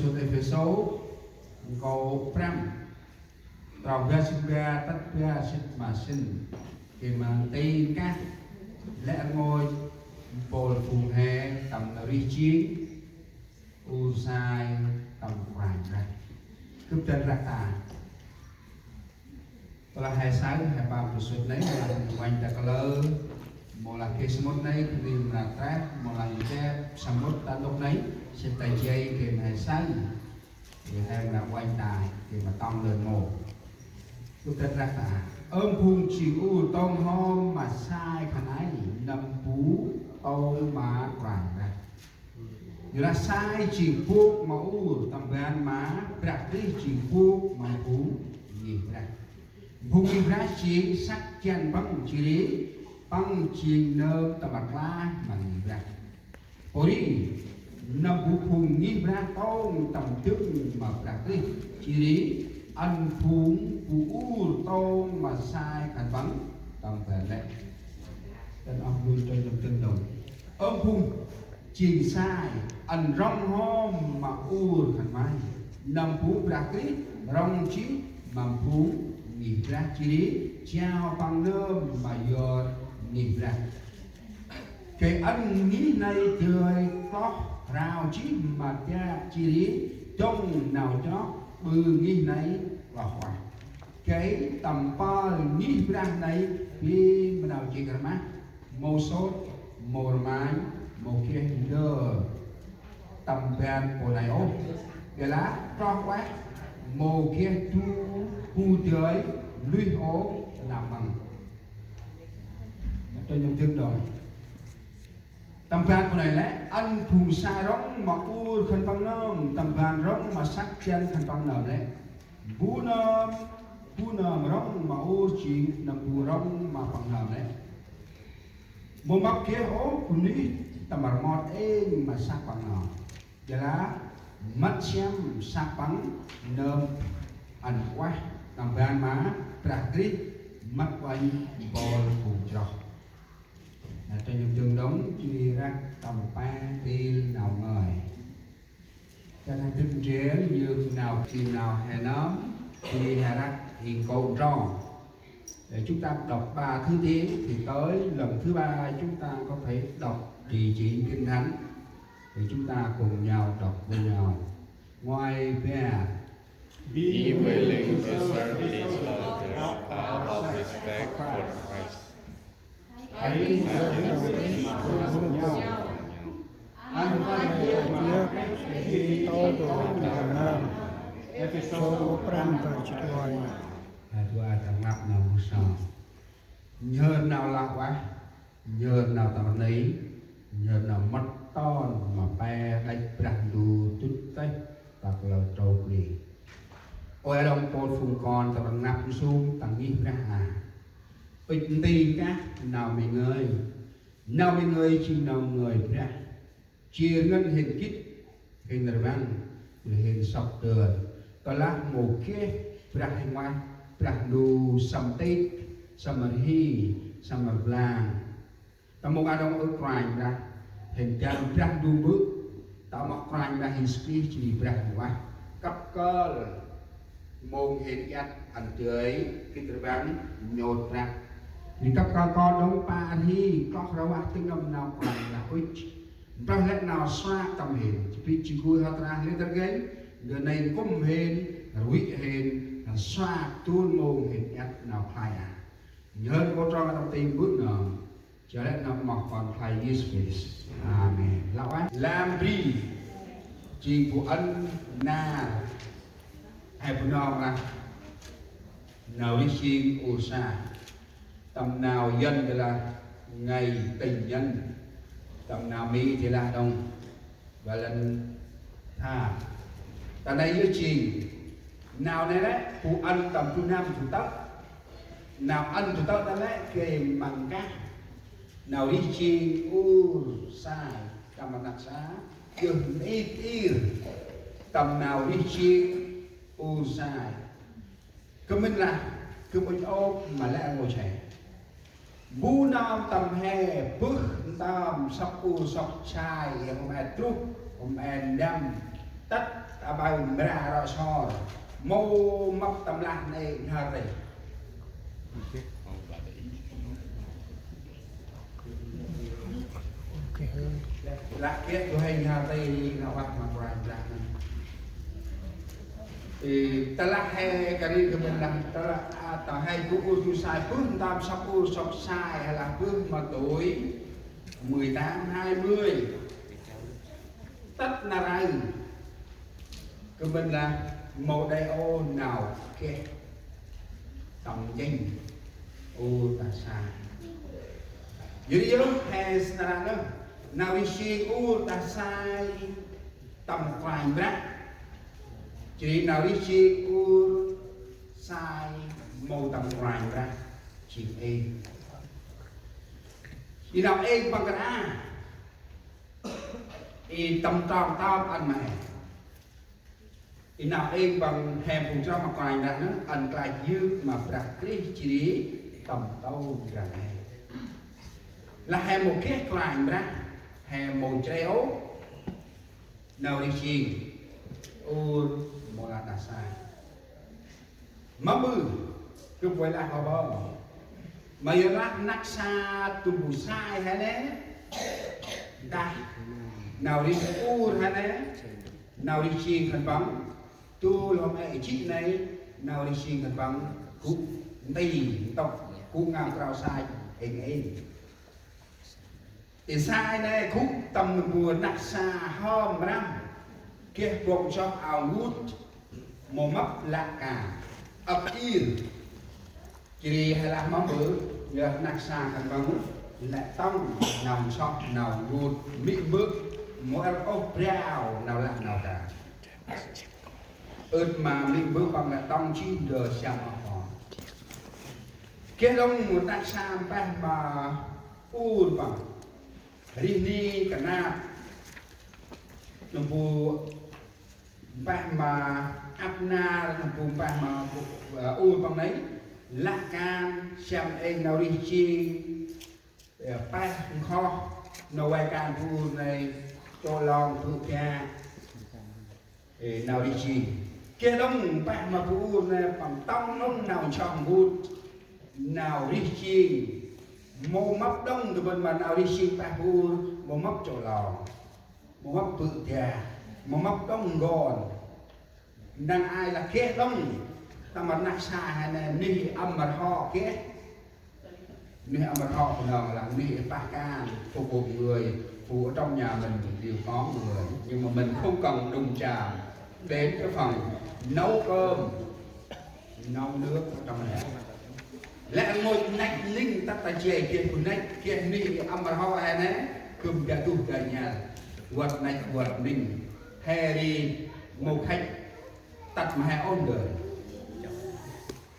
Số tay phía số câu pram tàu ga sinh ga tất ga sinh mà sinh thì mà tây các lẽ ngôi bồ phù hè tầm ri chiến u sai tầm hoàng ra cướp chân ra tà là hai sáng hai ba một số này là quanh ta có lơ một là cái smart này thì là trap một là cái smart ta lúc này sẽ tay dây thì hai sáng thì em là quanh tài thì mà tông lên một cướp chân ra tà ôm phun chịu u tông hôm mà sai khả năng nằm bú tông mà hoàng ra như là sai chỉ buộc mẫu tầm gan má đặt đi chỉ buộc mà bú gì ra vùng ra chỉ sắc chân bằng chỉ lý bằng chỉ nơ tầm bạc la mà gì ra ôi nằm bú vùng nghĩ ra tông tầm trước mà đặt đi chỉ lý ăn phúng bú tông mà sai khẩn bắn tầm về lệ tên ông luôn chơi trong tương đồng ông phùng chỉ sai ăn rong hôm mà khẩn mai nằm phú bạc đi rong chí mà phú nghỉ ra chỉ trao bằng nơm mà giờ nghỉ ra cái ăn nghĩ này trời có rào chí mà cha chỉ trong nào cho bư nghĩ này là hoài cái tầm pa nghĩ ra này khi mà nào chỉ cần má màu sốt màu mái màu kia đơ tầm bèn của này ô cái lá cho quá màu kia tu hu trời lưới ố làm bằng cho những tiếng rồi tầm bèn của này lẽ ăn phù sa rong mà u khăn băng nôm tầm bèn rong mà sắc chân khăn băng nôm đấy bú nôm rong mà u chỉ nằm bù rong mà bằng nôm đấy một mắt kia ố của ní tầm bạc mọt êm mà sắc bằng nôm vậy là mắt xem sắc bằng nôm ăn quá tầm bèn má prakrit mắt quanh bol phù trò cho những trường đống chi ra tầm ba tin nào ngời cho nên tinh chế như nào khi nào hè nó thì hè ra thì cầu tròn để chúng ta đọc 3 thứ tiếng thì tới lần thứ 3 chúng ta có thể đọc địa chỉ kinh thánh thì chúng ta cùng nhau đọc với nhau ngoài về Be willing to serve each other out of respect for Christ. Hãy anh nhớ tô đồ Việt Nam số pram và chữ hoài tôi đang ngập nào sao nhớ nào lạc quá nhớ nào tầm ấy nhớ nào mất ton mà pe đánh răng đu chút tết hoặc là trâu quỳ ôi đồng bột phùng con tầm ngập xuống tầm nghi ra hà bình tì các nào mình ơi chỉ nào người ra chia ngân hình kít hình là văn hình sọc tường có lá mồ kia ra hình ngoan ra đu sầm tết sầm hi sầm vàng ta một ai đông ở cạnh ra hình chân ra đu bước ta một cạnh ra hình ski chỉ ra ngoan cấp cơ môn hình dắt ảnh chơi cái từ văn nhột ra vì các con đông pa hi có rau ăn tiếng ngâm nào còn là ôi trong lẽ nào xoa tầm hình chỉ chỉ cùi hạt ra lên tới gáy người này có một hình rủi hình xoa tuôn mồm hình ép nào khai à nhớ có cho trong tim bước nào cho lẽ nào mọc còn khai yes face amen lão ấy làm đi chỉ của ân na hay của non là nào đi xin ô sa tầm nào dân thì là ngày tình nhân tầm nào mỹ thì là đông và lần tha tại đây với chị nào này đấy phụ ăn tầm thứ năm chủ tóc nào ăn chủ tóc ta đấy kề bằng cát nào đi chi u sai tầm mặt đặc xá dừng ít tầm nào đi chi u sai cứ mình là cứ mình ôm mà lại ngồi trẻ bú nam tầm hè bước tam sắp u sắp chai em trúc em đâm tất bao ra rõ so mô mập tầm lạc này hà tì lạc kết của hình hà tì là hoạt mà của anh lạc này thì ta lạc hay cái đi của mình là ta hay của sai phương tam sắp sọc sai hay là phương mà tuổi 18-20 tất là ra của mình là một đại ô nào kia tầm danh ô ta sai jadi yo hay là đó nào đi xì ô ta sai tầm khoảnh ra chỉ nào đi xì ô sai màu tầm khoảnh ra chỉ em đi nào em bằng cái a thì tầm tròn tao ăn mày thì nào em bằng hèm cùng cho mà ngoài là nó ăn lại dư mà đặt cái chỉ tầm tao ra này là hèm một cái ngoài ra hèm một chéo nào đi chiên ô một là đã sai mà bự cứ quay lại họ bom mà giờ lát nắc xa tụi bù sai hay đấy ta nào đi u hay đấy nào đi chiên khẩn vắng tu làm ai chị này nào đi chiên khẩn vắng cũng tì tộc cũng ngang cao sai hình ấy thì sai này cũng tầm mùa nắc xa hôm năm kia buộc cho ảo ngút mồm mấp lạ cả ập yên chỉ hay là mong bự giờ nạc xa khẩn vắng lại tông nằm sọc nào ngút mỹ bước mỗi ốc rào nào lạ nào cả ơn mà mình bước bằng là tông chi đờ xem họ kia đông một nạc xa bên mà u bằng đi đi cả na nó bù bạn mà áp na nó bù bạn mà u bằng đấy lạ can xem anh nào đi chi ba kho nào quay can phu này cho lòng phụ cha nào đi chi kia đông bạn mà phu này bằng tông đông nào chọn bút nào đi chi mô mấp đông từ bên mà nào đi chi ba phu mô mấp cho lòng mô mấp phụ cha mô mấp đông gòn đang ai là kia đông ta mà nát xa hay là ni âm mặt họ kia ni âm mặt họ của nó là ni ba can phục vụ người phụ ở trong nhà mình đều có người nhưng mà mình không cần đụng chạm đến cái phần nấu cơm nấu nước ở trong này lẽ ngồi nách linh ta ta chè kia của nách kia ni âm mặt họ hay nè cơm đã đủ cả nhà quật nách quật mình hè đi một khách tắt mà hay ôn đời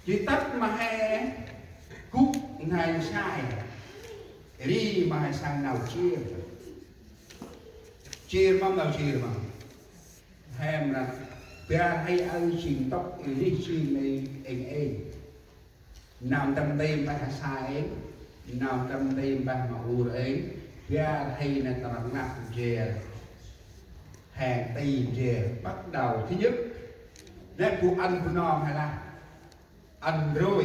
chỉ tất mà hay cúc này sai đi mà hay sang nào chia mong nào chia mà hem là bia hay ăn trình tóc đi xin này anh nào tâm tim ba sai ấy nào tâm tim ba mà u ấy bia hay là tầm ngặt chè hàng tì chè bắt đầu thứ nhất để phụ ăn của nó hay là ăn rồi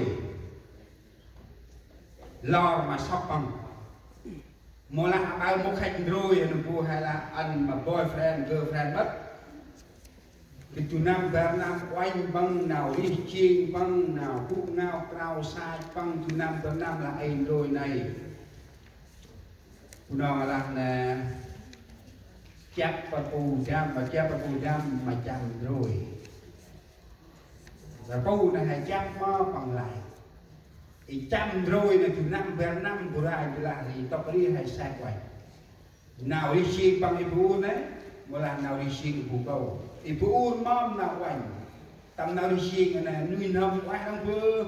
lo mà sắp bằng một là bao một khách rồi nó phụ hay là ăn mà boyfriend girlfriend mất thì tụi nam Việt Nam quanh băng nào đi chiên băng nào cũng nào cao sai băng tụi nam Việt Nam là anh rồi này nó là chắp và phù chăm và chắp và phù chăm mà chăm rồi và phù này hay chăm mơ bằng lại thì chăm rồi là từ năm về năm của ai là thì tao đi hay sai quay nào đi xin bằng cái phù đấy một lần nào đi xin phù cầu thì phù mom nào quay tầm nào đi xin này nuôi nông quay đông vơ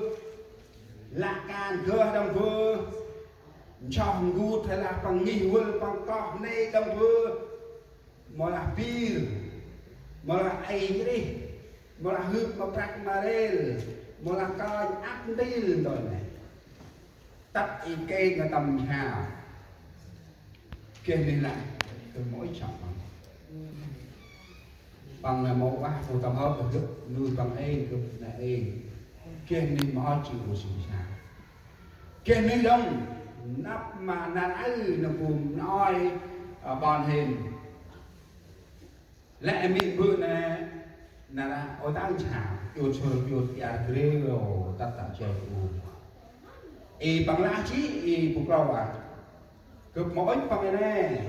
lạc can cơ đông vơ chọn gút hay là bằng nghi huân bằng cọp này đông vơ mà là pir mà là ai đi mà là hước mà bạc mà rel mà là coi áp đi rồi này tắt ý kê là tầm hào kê lên lại từ mỗi chọn bằng là một tầm hợp được nuôi bằng ấy cực là ấy kia nên mà họ chịu một sự sao kia nên đông nắp mà nát ấy là cùng nói bòn hình lẽ mình bữa này là ở tại chảo yêu chơi yêu nhà ghê rồi tất cả chơi bằng lá chí phục lâu à cực mỗi bằng này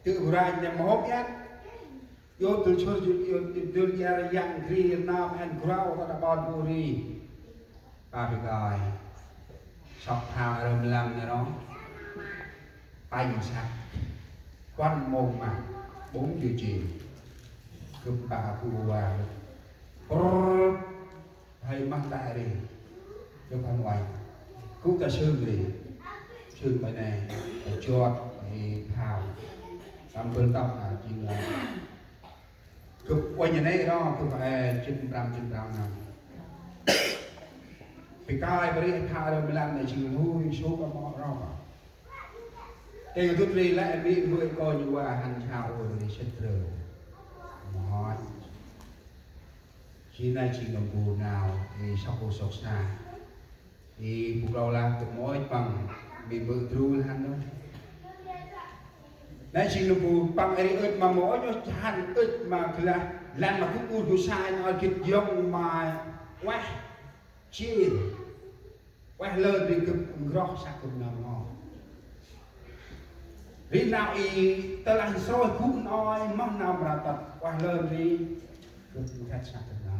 tự ra nhà một nhát yêu từ chơi yêu từ nhà yang ghê nam and grow tất cả bọn buri ba bị gọi sọc thao rầm lầm này đó bay sạch quan mồm mà 4 giờ chiều cực bà phụ vào hay mang đại đi cho con ngoài cũng cả xương đi xương bài này cho thì thảo làm cơn tóc là chỉ là cực quay như này đó cực phải trên trăm nào vì cái beri thảo rồi mình làm này chỉ nuôi số con mọ rau cái người tôi đi lại bị vừa coi như là hành thảo rồi thì sẽ rồi nói khi nay chỉ ngầm bù nào thì sau cuộc sọc xa thì cuộc đầu làm từ mỗi bằng bị bự tru hắn đó nay chỉ ngầm bù bằng ấy ớt mà mỗi cho hắn ớt màคือlà làm mà cũng u sai nó kịp dùng mà quá chi quá lớn thì cực rõ sắc cực nào ngon vì nào ý ta là soi cũng nói mong nào mà tập quá lớn thì cực thật sắc cực nào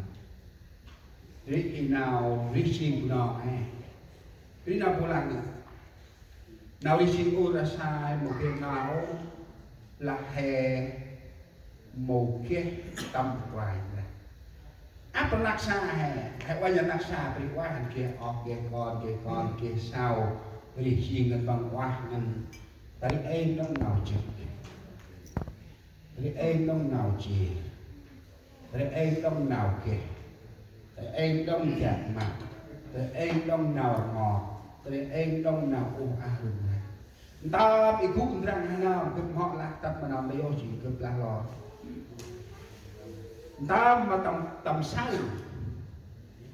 vì nào lý sinh của nó hay vì nào vô làng nào lý sinh u ra sai một cái nào là hè một cái tâm hoài này áp lạc xa hè qua nhận lạc xa thì qua hành kia kia con kia sau lý sinh gần bằng qua ngân tại em đông nào chừng tại em đông nào chì tại em đông nào kìa tại em đông chặt mặt tại em đông nào ngọt tại em đông nào ôm luôn này ta bị cú rằng hay nào cực họ lạc tập mà làm mấy ô chỉ cực là lò ta mà tầm sai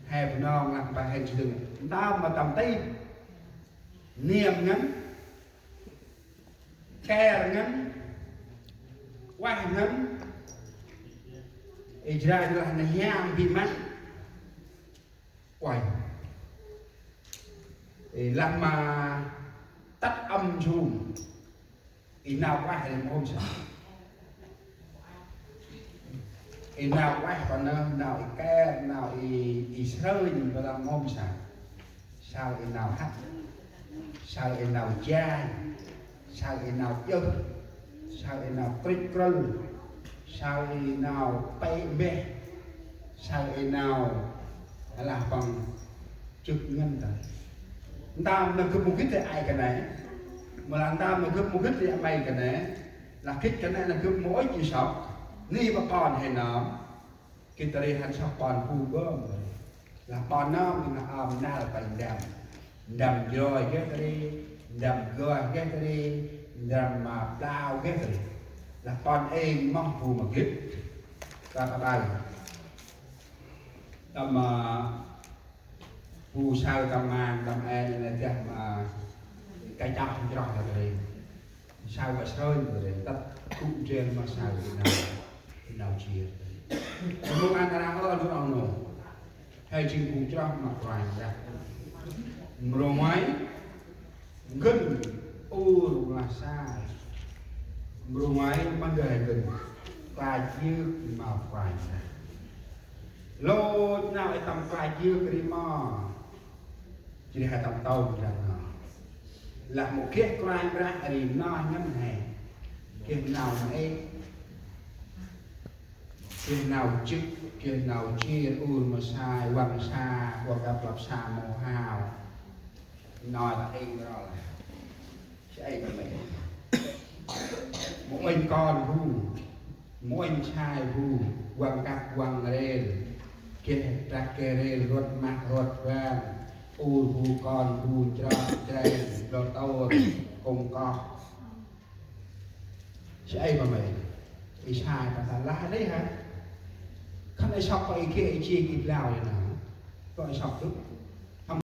hè non làm bài hành trình ta mà tầm tây niềm ngắn kè ngắn qua ngắn Israel là nhang bị mất quay làm mà tắt âm chùm thì nào qua thì hôm sau thì nào qua còn nào ke nào Israel và làm hôm sao thì nào hát sao thì nào cha sao thì nào chơi sao thì nào click sao thì nào bay bê sao thì nào là bằng trực ngân rồi ta mà cứ một cái ai cái này mà là ta mà cứ một cái mày cái này là cái này là cứ mỗi chỉ sống ni mà còn hay nó cái ta đi hành sọc còn phu gom là còn nó mình là na là phải đầm rồi cái ta đi đầm rồi cái ta đi đầm mà đào cái gì là con em mong phù mà kiếp ta ở đây tầm phù sao tầm mang tầm em này chắc mà cái chọc không cho là đây sao mà sơi rồi tất cũng trên mà sao thì nào chia lúc ăn ra ở chỗ nào nổ hay chim cũng cho mà phải ra rồi máy gần là sai rồi máy mang về gần tài chiêu mà phải lô nào ai tầm tài chiêu cái mò chỉ hai tầm tàu rằng là một cái client ra thì nó ngân hàng cái nào ấy cái nào chức cái nào chia mà sai hoặc xa hoặc gặp lập xa màu hào nói là anh rồi sẽ anh là mình mỗi anh con vu mỗi anh trai vu quăng cặp quăng lên kia ra kia lên ruột mặt ruột vàng vu con vu trai đồ tàu cùng con sẽ anh mà mình thì sai và là lá đấy hả khăn ai sọc có ý kia ý chia kịp lào vậy nào có ai sọc đúng